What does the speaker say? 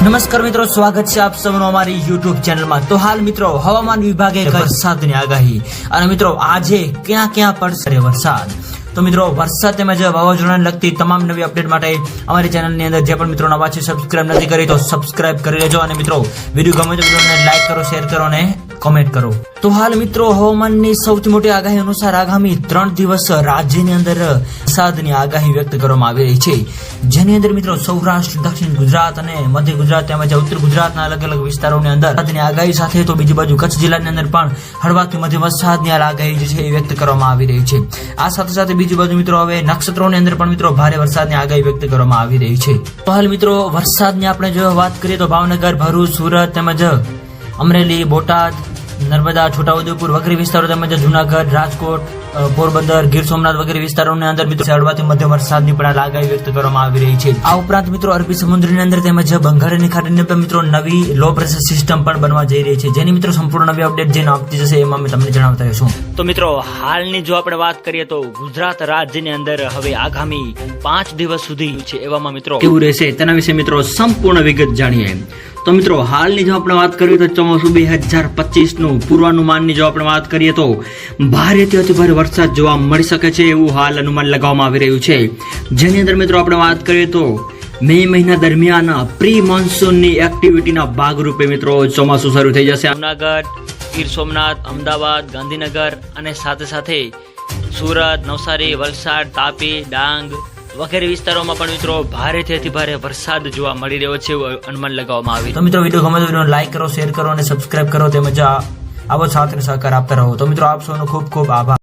નમસ્કાર મિત્રો, સ્વાગત છે આપ સૌનું અમારી યુટ્યુબ ચેનલમાં। તો હાલ મિત્રો હવામાન વિભાગે વરસાદની આગાહી અને મિત્રો આજે ક્યાં ક્યાં પડશે વરસાદ। તો મિત્રો વરસાદ તેમજ વાવાઝોડાને લગતી તમામ નવી અપડેટ માટે અમારી ચેનલની અંદર જે પણ મિત્રો નવા છે સબસ્ક્રાઇબ નથી કરી તો સબસ્ક્રાઇબ કરી લેજો અને મિત્રો વિડીયો ગમે તો વિડીયોને લાઈક કરો, શેર કરો અને કમેન્ટ કરો। તો હાલ મિત્રો હવામાનની સૌથી મોટી આગાહી અનુસાર આગામી 3 દિવસ રાજ્યની અંદર વરસાદની આગાહી વ્યક્ત કરવામાં આવી રહી છે, જેની અંદર મિત્રો સૌરાષ્ટ્ર, દક્ષિણ ગુજરાત અને મધ્ય ગુજરાત તેમજ ઉત્તર ગુજરાતના અલગ અલગ વિસ્તારોની અંદર વરસાદની આગાહી સાથે તો બીજી બાજુ કચ્છ જિલ્લાની અંદર પણ હળવાથી મધ્યમ વરસાદની આગાહી જે છે એ વ્યક્ત કરવામાં આવી રહી છે। આ સાથે સાથે બીજી બાજુ મિત્રો હવે નક્ષત્રોની અંદર પણ મિત્રો ભારે વરસાદની આગાહી વ્યક્ત કરવામાં આવી રહી છે। તો હાલ મિત્રો વરસાદની આપણે જો વાત કરીએ તો ભાવનગર, ભરૂચ, સુરત તેમજ અમરેલી, બોટાદ, નર્મદા, છોટાઉદેપુર વગેરે વિસ્તારો તેમજ જુનાગઢ, રાજકોટ, પોરબંદર, ગીર સોમનાથ વગેરે વિસ્તારોની અંદર મિત્રો હળવાથી મધ્યમ વરસાદની પણ આગાહી વ્યક્ત કરવામાં આવી રહી છે। આ ઉપરાંત મિત્રો અરબી સમુદ્રની અંદર તેમજ બંગાળની ખાડીની અંદર મિત્રો નવી લો પ્રેશર સિસ્ટમ પણ બનવા જઈ રહી છે, જેની મિત્રો સંપૂર્ણ નવી અપડેટ જે આપતી જશે એમાં મેં તમને જણાવતા રહીશું। તો મિત્રો હાલની જો આપણે વાત કરીએ તો ગુજરાત રાજ્યની અંદર હવે આગામી 5 દિવસ સુધી છે, એવામાં મિત્રો કેવું રહેશે તેના વિશે મિત્રો સંપૂર્ણ વિગત જાણીએ। તો મિત્રો હાલની જો આપણે વાત કરીએ તો ચોમાસું 2025 નું પૂર્વાનુમાનની જો આપણે વાત કરીએ તો ભારેથી અતિભારે વરસાદ જોવા મળી શકે છે એવું હાલ અનુમાન લગાવવામાં આવી રહ્યું છે, જેની અંદર મિત્રો આપણે વાત કરીએ તો મે મહિના દરમિયાન પ્રી મોન્સૂનની એક્ટિવિટીના ભાગરૂપે મિત્રો ચોમાસું શરૂ થઈ જશે। જૂનાગઢ, ગીર સોમનાથ, અમદાવાદ, ગાંધીનગર અને સાથે સાથે સુરત, નવસારી, વલસાડ, તાપી, ડાંગ વગેરે વિસ્તારોમાં પણ મિત્રો ભારેથી અતિભારે વરસાદ જોવા મળી રહ્યો છે એવું અનુમાન લગાવવામાં આવ્યું। તો મિત્રો વિડીયો ગમે તો વિડીયોને લાઈક કરો, શેર કરો અને સબસ્ક્રાઇબ કરો તેમજ આવો સાથ અને સહકાર આપતા રહો। તો મિત્રો આપ સૌનો ખૂબ ખૂબ આભાર।